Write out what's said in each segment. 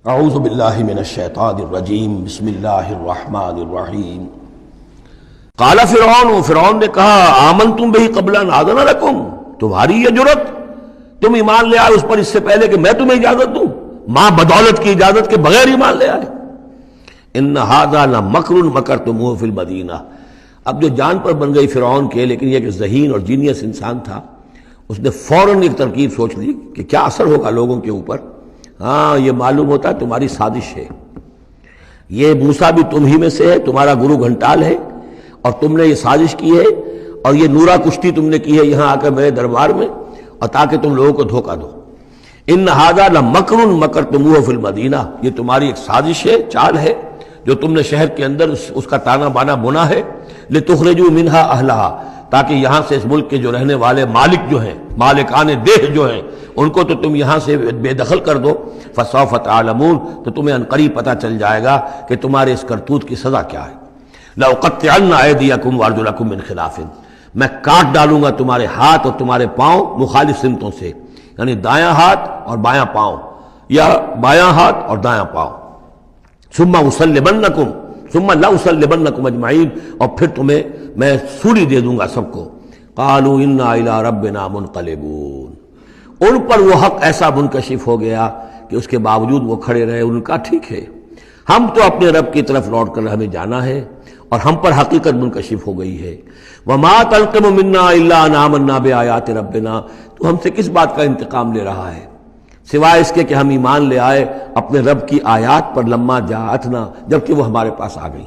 اعوذ باللہ من الشیطان الرجیم بسم اللہ الرحمن الرحیم قال فرعون نے کہا آمنتم بہ قبل ان آذن لکم، تمہاری یہ جرت، تم ایمان لے آئے اس پر اس سے پہلے کہ میں تمہیں اجازت دوں، ماں بدولت کی اجازت کے بغیر ایمان لے آئے۔ ان ھذا لمکر مکرتموہ فی المدینہ، اب جو جان پر بن گئی فرعون کے، لیکن یہ کہ ذہین اور جینیس انسان تھا، اس نے فوراً ایک ترکیب سوچ لی کہ کیا اثر ہوگا لوگوں کے اوپر۔ ہاں، یہ معلوم ہوتا ہے تمہاری سازش ہے، یہ موسیٰ بھی تم ہی میں سے ہے، تمہارا گرو گھنٹال ہے، اور تم نے یہ سازش کی ہے، اور یہ نورا کشتی تم نے کی ہے یہاں آ کر میرے دربار میں، اور تاکہ تم لوگوں کو دھوکہ دو۔ ان ھذا لمکر مکرتموہ فی المدینہ، یہ تمہاری ایک سازش ہے، چال ہے جو تم نے شہر کے اندر اس کا تانا بانا بنا ہے، لتخرجوا منہا اہلہا، تاکہ یہاں سے اس ملک کے جو رہنے والے مالک جو ہیں، مالکان دیہ جو ہیں، ان کو تو تم یہاں سے بے دخل کر دو۔ فسوف تعلمون، تو تمہیں عنقریب پتہ چل جائے گا کہ تمہارے اس کرتوت کی سزا کیا ہے۔ لأقطعن ایدیکم وارجلکم من خلاف، میں کاٹ ڈالوں گا تمہارے ہاتھ اور تمہارے پاؤں مخالف سمتوں سے، یعنی دایاں ہاتھ اور بایاں پاؤں، یا بایاں ہاتھ اور دایاں پاؤں۔ ثم اسلبنکم، ثم لاسلبنکم اجمعین، اور پھر تمہیں میں سولی دے دوں گا سب کو۔ قالوا انا الی ربنا منقلبون، ان پر وہ حق ایسا منکشف ہو گیا کہ اس کے باوجود وہ کھڑے رہے۔ ان کا ٹھیک ہے، ہم تو اپنے رب کی طرف لوٹ کر ہمیں جانا ہے، اور ہم پر حقیقت منکشف ہو گئی ہے۔ وما تنقم منا الا ان آمنا بآیات ربنا، تو ہم سے کس بات کا انتقام لے رہا ہے سوائے اس کے کہ ہم ایمان لے آئے اپنے رب کی آیات پر، لما جاءتنا، جبکہ وہ ہمارے پاس آ گئی۔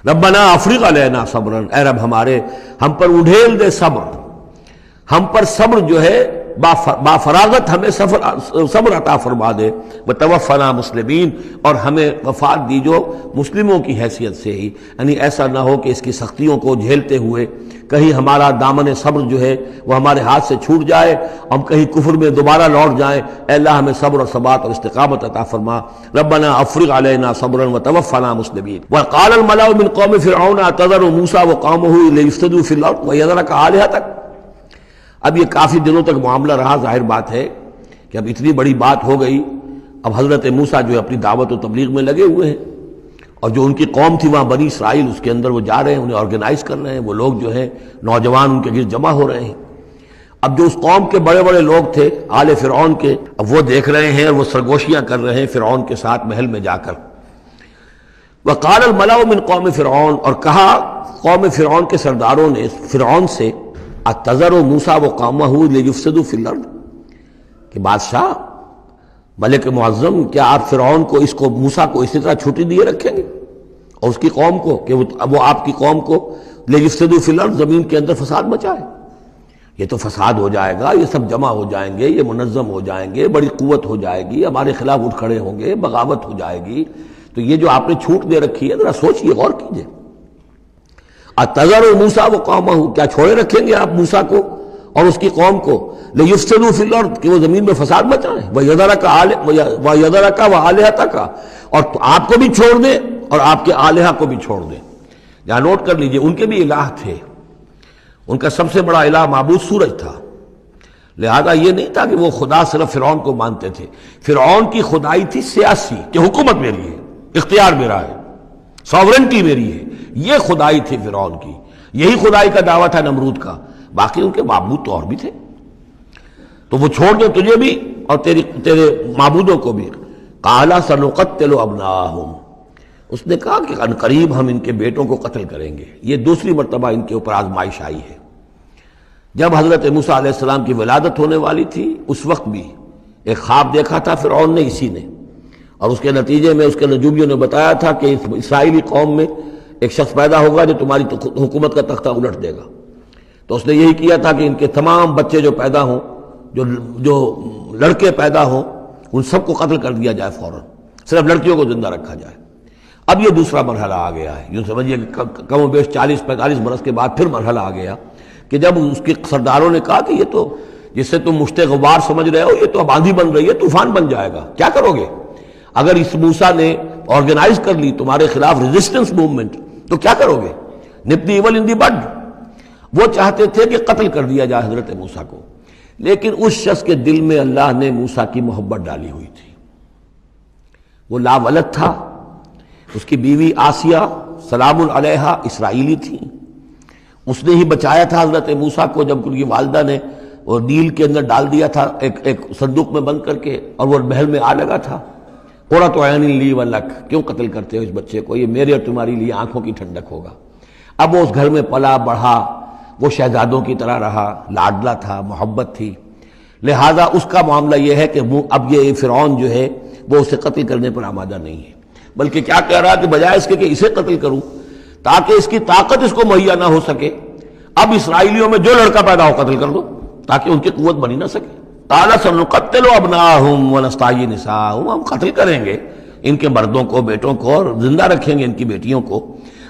ربنا افرغ علینا صبرا، اے رب ہمارے، ہم پر اڈھیل دے صبر، ہم پر صبر جو ہے با فراغت ہمیں صبر عطا فرما دے، وتوفنا مسلمین، اور ہمیں وفات دی جو مسلموں کی حیثیت سے ہی، یعنی ایسا نہ ہو کہ اس کی سختیوں کو جھیلتے ہوئے کہیں ہمارا دامن صبر جو ہے وہ ہمارے ہاتھ سے چھوٹ جائے، ہم کہیں کفر میں دوبارہ لوٹ جائیں۔ اے اللہ ہمیں صبر اور ثبات اور استقامت عطا فرما۔ ربنا افرغ علینا صبرا وتوفنا مسلمین۔ وقال الملأ من قوم فرعون اتذر موسى وقومه ليفسدوا في الارض ويذرك آلهتك، اب یہ کافی دنوں تک معاملہ رہا، ظاہر بات ہے کہ اب اتنی بڑی بات ہو گئی، اب حضرت موسیٰ جو اپنی دعوت و تبلیغ میں لگے ہوئے ہیں، اور جو ان کی قوم تھی وہاں بنی اسرائیل، اس کے اندر وہ جا رہے ہیں، انہیں آرگنائز کر رہے ہیں، وہ لوگ جو ہیں نوجوان ان کے گرد جمع ہو رہے ہیں۔ اب جو اس قوم کے بڑے بڑے لوگ تھے آل فرعون کے، اب وہ دیکھ رہے ہیں اور وہ سرگوشیاں کر رہے ہیں فرعون کے ساتھ محل میں جا کر۔ وقال الملأ من قوم فرعون، اور کہا قوم فرعون کے سرداروں نے فرعون سے، اتذر موسیٰ وقومہ لیفسدوا فی الارض، کہ بادشاہ ملک معظم، کیا آپ فرعون کو، اس کو موسیٰ کو اسی طرح چھٹی دیے رکھیں گے، اور اس کی قوم کو کہ وہ آپ کی قوم کو لیفسدوا فی الارض، زمین کے اندر فساد مچائے؟ یہ تو فساد ہو جائے گا، یہ سب جمع ہو جائیں گے، یہ منظم ہو جائیں گے، بڑی قوت ہو جائے گی، ہمارے خلاف اٹھ کھڑے ہوں گے، بغاوت ہو جائے گی، تو یہ جو آپ نے چھوٹ دے رکھی ہے ذرا سوچئے، غور کیجئے۔ اتذر موسیٰ وقومہ، کیا چھوڑے رکھیں گے آپ موسیٰ کو اور اس کی قوم کو، لیفسدوا فی الارض، کہ وہ زمین میں فساد مچائیں، وَيَذَرَكَ وَآلِهَتَكَ، اور آپ کو بھی چھوڑ دیں اور آپ کے آلہہ کو بھی چھوڑ دیں۔ یہاں نوٹ کر لیجئے، ان کے بھی الہ تھے، ان کا سب سے بڑا الہ معبود سورج تھا، لہذا یہ نہیں تھا کہ وہ خدا صرف فرعون کو مانتے تھے۔ فرعون کی خدائی تھی سیاسی، کہ حکومت میری ہے، اختیار میرا ہے، ساورنٹی میری ہے، یہ خدائی تھی فرعون کی، یہی خدائی کا دعویٰ تھا نمرود کا۔ باقی ان کے معبود تو اور بھی تھے، تو وہ چھوڑ دیں تجھے بھی اور تیرے معبودوں کو بھی۔ قَالَ سَنُقَتِّلُ أَبْنَاءَهُمْ، اس نے کہا کہ عنقریب ہم ان کے بیٹوں کو قتل کریں گے۔ یہ دوسری مرتبہ ان کے اوپر آزمائش آئی ہے۔ جب حضرت موسیٰ علیہ السلام کی ولادت ہونے والی تھی، اس وقت بھی ایک خواب دیکھا تھا فرعون نے، اسی نے، اور اس کے نتیجے میں اس کے نجومیوں نے بتایا تھا کہ اس اسرائیلی قوم میں ایک شخص پیدا ہوگا جو تمہاری حکومت کا تختہ الٹ دے گا۔ تو اس نے یہی کیا تھا کہ ان کے تمام بچے جو پیدا ہوں، جو لڑکے پیدا ہوں، ان سب کو قتل کر دیا جائے فوراً، صرف لڑکیوں کو زندہ رکھا جائے۔ اب یہ دوسرا مرحلہ آ گیا ہے، یوں سمجھیے کہ کم و بیش 40-45 برس کے بعد پھر مرحلہ آ گیا کہ جب اس کے سرداروں نے کہا کہ یہ تو جسے تم مشت غبار سمجھ رہے ہو، یہ تو اب آندھی بن رہی ہے، طوفان بن جائے گا، کیا کرو گے؟ اگر اس موسیٰ نے آرگنائز کر لی تمہارے خلاف ریزسٹنس موومنٹ، تو کیا کرو گے؟ نپ دی ایول ان دی بڈ۔ وہ چاہتے تھے کہ قتل کر دیا جائے حضرت موسیٰ کو، لیکن اس شخص کے دل میں اللہ نے موسیٰ کی محبت ڈالی ہوئی تھی۔ وہ لاولد تھا، اس کی بیوی آسیہ سلام علیہا اسرائیلی تھی، اس نے ہی بچایا تھا حضرت موسیٰ کو جب ان کی والدہ نے وہ نیل کے اندر ڈال دیا تھا ایک صندوق میں بند کر کے، اور وہ محل میں آ لگا تھا۔ قرۃ عین لی ولک، کیوں قتل کرتے ہو اس بچے کو، یہ میرے اور تمہاری لیے آنکھوں کی ٹھنڈک ہوگا۔ اب وہ اس گھر میں پلا بڑھا، وہ شہزادوں کی طرح رہا، لاڈلا تھا، محبت تھی، لہذا اس کا معاملہ یہ ہے کہ اب یہ فرعون جو ہے وہ اسے قتل کرنے پر آمادہ نہیں ہے، بلکہ کیا کہہ رہا کہ بجائے اس کے کہ اسے قتل کروں تاکہ اس کی طاقت اس کو مہیا نہ ہو سکے، اب اسرائیلیوں میں جو لڑکا پیدا ہو قتل کر دو تاکہ ان کی قوت بنی نہ سکے۔ قال سنقتل ابناءهم ونستحيي نساءهم، ہم قتل کریں گے ان کے مردوں کو، بیٹوں کو، اور زندہ رکھیں گے ان کی بیٹیوں کو۔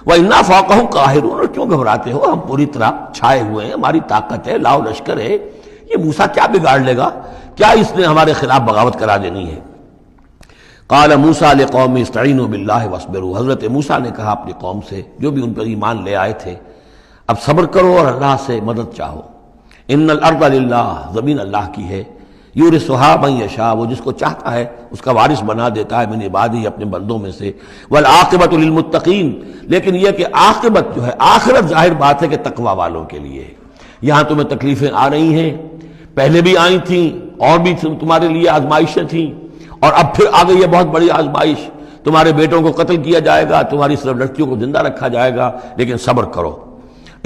وَإِنَّا فَوْقَهُمْ قَاهِرُونَ، اور کیوں گھبراتے ہو، ہم پوری طرح چھائے ہوئے ہیں، ہماری طاقت ہے، لاؤ لشکر ہے، یہ موسیٰ کیا بگاڑ لے گا، کیا اس نے ہمارے خلاف بغاوت کرا دینی ہے۔ قال موسیٰ لقومہ استعینوا باللہ واصبروا، حضرت موسیٰ نے کہا اپنی قوم سے جو بھی ان پر ایمان لے آئے تھے، اب صبر کرو اور اللہ سے مدد چاہو۔ ان الارض للہ، زمین اللہ کی ہے، یورثھا من یشاء، وہ جس کو چاہتا ہے اس کا وارث بنا دیتا ہے، من عبادہ، اپنے بندوں میں سے، والعاقبۃ للمتقین، لیکن یہ کہ عاقبت جو ہے، آخرت ظاہر بات ہے کہ تقوی والوں کے لیے ہے۔ یہاں تمہیں تکلیفیں آ رہی ہیں، پہلے بھی آئی تھیں اور بھی تمہارے لیے آزمائشیں تھیں، اور اب پھر آ گئی ہے بہت بڑی آزمائش، تمہارے بیٹوں کو قتل کیا جائے گا، تمہاری صرف لڑکیوں کو زندہ رکھا جائے گا، لیکن صبر کرو۔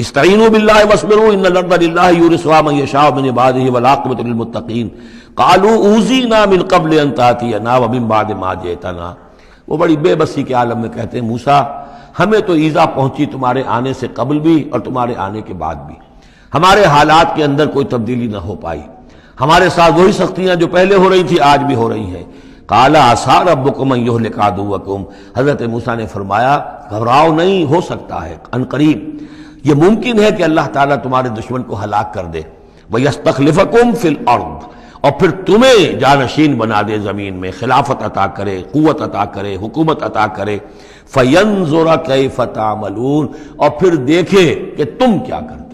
استعینوا باللہ واصبروا ان الارض للہ یورثھا من یشاء من عبادہ والعاقبۃ للمتقین قالوا اوذینا من قبل ان تأتینا ومن بعد ما جئتنا، وہ بڑی بے بسی کے عالم میں کہتے ہیں موسیٰ ہمیں تو ایذا پہنچی تمہارے آنے سے قبل بھی اور تمہارے آنے کے بعد بھی، ہمارے حالات کے اندر کوئی تبدیلی نہ ہو پائی، ہمارے ساتھ وہی سختیاں جو پہلے ہو رہی تھی آج بھی ہو رہی ہیں۔ قال عسیٰ ربکم ان یہلک عدوکم، حضرت موسیٰ نے فرمایا گھبراؤ نہیں، ہو سکتا ہے عن قریب یہ ممکن ہے کہ اللہ تعالیٰ تمہارے دشمن کو ہلاک کر دے، وَيَسْتَخْلِفَكُمْ فِي الْأَرْضِ، اور پھر تمہیں جانشین بنا دے زمین میں، خلافت عطا کرے، قوت عطا کرے، حکومت عطا کرے، فَيَنْظُرَ كَيْفَ تَعْمَلُونَ، اور پھر دیکھے کہ تم کیا کرتے